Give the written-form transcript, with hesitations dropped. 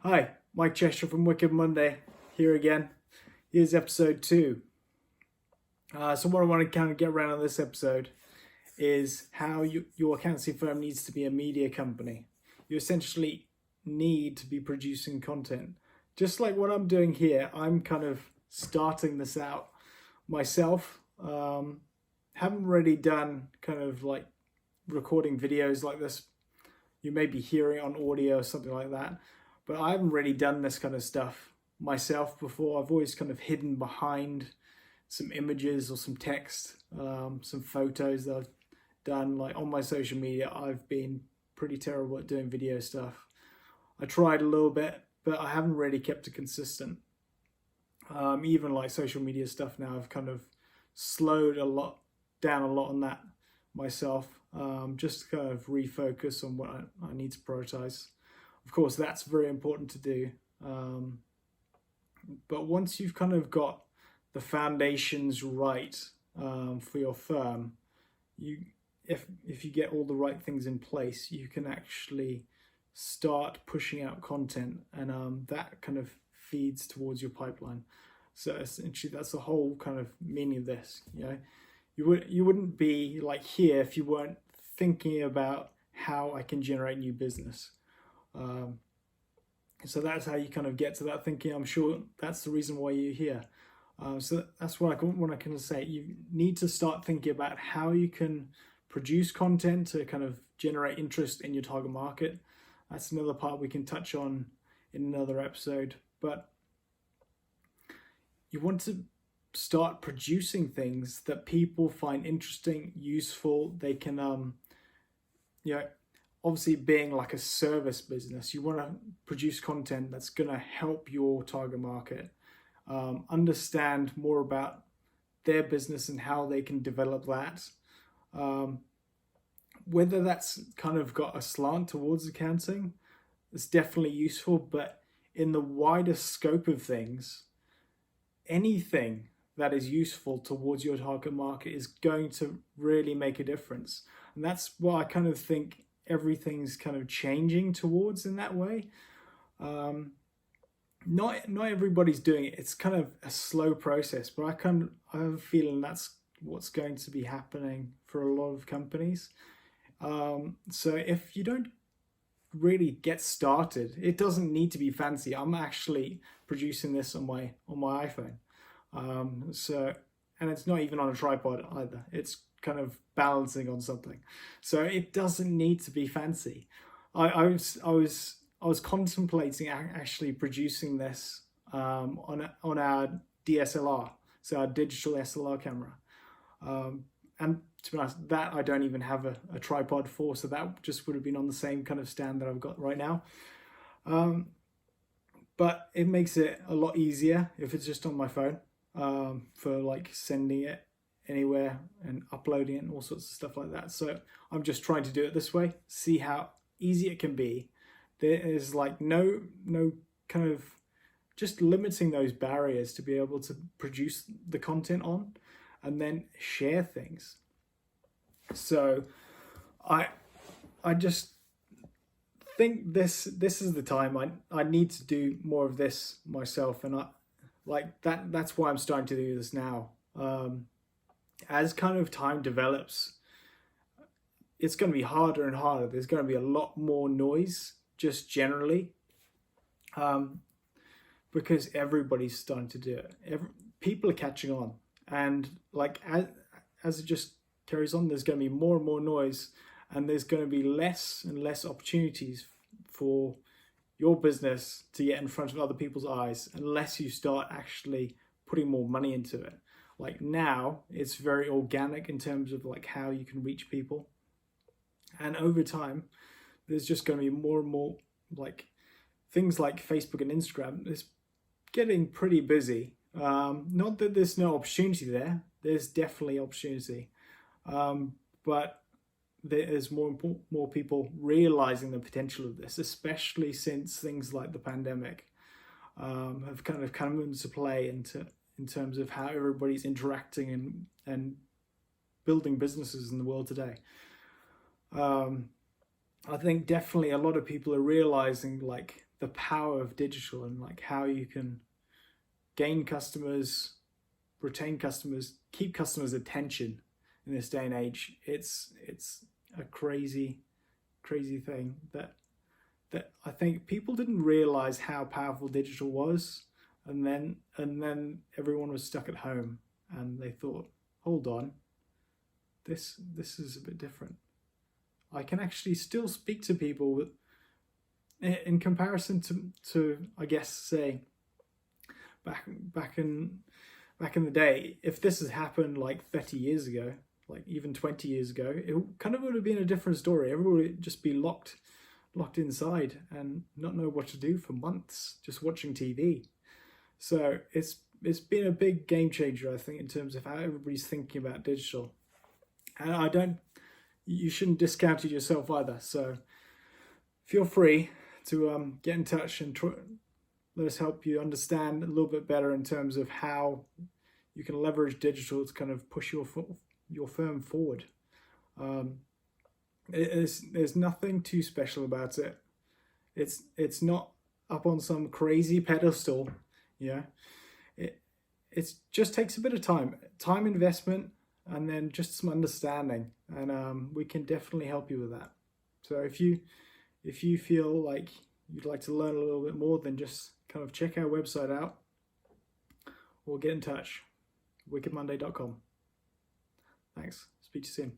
Hi, Mike Cheshire from Wicked Monday here again. Here's episode 2. So what I want to kind of get around on this episode is how your accountancy firm needs to be a media company. You essentially need to be producing content. Just like what I'm doing here, I'm kind of starting this out myself. Haven't really done kind of like recording videos like this. You may be hearing it on audio or something like that. But I haven't really done this kind of stuff myself before. I've always kind of hidden behind some images or some text, some photos that I've done. Like on my social media, I've been pretty terrible at doing video stuff. I tried a little bit, but I haven't really kept it consistent. Even like social media stuff now, I've kind of slowed down a lot on that myself, just to kind of refocus on what I need to prioritize. Of course, that's very important to do. But once you've kind of got the foundations right for your firm, if you get all the right things in place, you can actually start pushing out content, and that kind of feeds towards your pipeline. So essentially, that's the whole kind of meaning of this. You wouldn't be like here if you weren't thinking about how I can generate new business. So that's how you kind of get to that thinking. I'm sure that's the reason why you're here. So that's what I can say. You need to start thinking about how you can produce content to kind of generate interest in your target market. That's another part we can touch on in another episode. But you want to start producing things that people find interesting, useful. They can, obviously being like a service business, you want to produce content that's going to help your target market understand more about their business and how they can develop that. Whether that's kind of got a slant towards accounting, it's definitely useful, but in the wider scope of things, anything that is useful towards your target market is going to really make a difference. And that's what I kind of think everything's kind of changing towards in that way. Not everybody's doing it. It's kind of a slow process, but I have a feeling that's what's going to be happening for a lot of companies. So if you don't really get started, it doesn't need to be fancy. I'm actually producing this on my iPhone. And it's not even on a tripod either. It's kind of balancing on something, so it doesn't need to be fancy. I was contemplating actually producing this on our DSLR, so our digital SLR camera, and to be honest, that I don't even have a tripod for, so that just would have been on the same kind of stand that I've got right now. But it makes it a lot easier if it's just on my phone, for like sending it anywhere and uploading it and all sorts of stuff like that. So I'm just trying to do it this way, see how easy it can be. There is like no kind of just limiting those barriers to be able to produce the content on and then share things. So I just think this is the time I need to do more of this myself, and that's why I'm starting to do this now. As kind of time develops, it's going to be harder and harder. There's going to be a lot more noise just generally, because everybody's starting to do it. People are catching on, and like as it just carries on, there's going to be more and more noise, and there's going to be less and less opportunities for your business to get in front of other people's eyes unless you start actually putting more money into it. Like now, it's very organic in terms of like how you can reach people. And over time, there's just going to be more and more like things like Facebook and Instagram. It's getting pretty busy. Not that there's no opportunity there. There's definitely opportunity. But there's more people realizing the potential of this, especially since things like the pandemic have kind of come into play in terms of how everybody's interacting and building businesses in the world today. I think definitely a lot of people are realizing like the power of digital and like how you can gain customers, retain customers, keep customers' attention in this day and age. It's a crazy thing that I think people didn't realize how powerful digital was, and then everyone was stuck at home and they thought, hold on, this is a bit different. I can actually still speak to people with, in comparison to I guess say back in the day. If this has happened like 30 years ago, like even 20 years ago, it kind of would have been a different story. Everyone would just be locked inside and not know what to do for months, just watching TV. So it's been a big game changer, I think, in terms of how everybody's thinking about digital. And you shouldn't discount it yourself either. So feel free to get in touch and let us help you understand a little bit better in terms of how you can leverage digital to kind of push your firm forward. There's nothing too special about it. It's not up on some crazy pedestal. It just takes a bit of time investment, and then just some understanding, and we can definitely help you with that. So if you feel like you'd like to learn a little bit more, then just kind of check our website out or get in touch, wickedmonday.com. Thanks. Speak to you soon.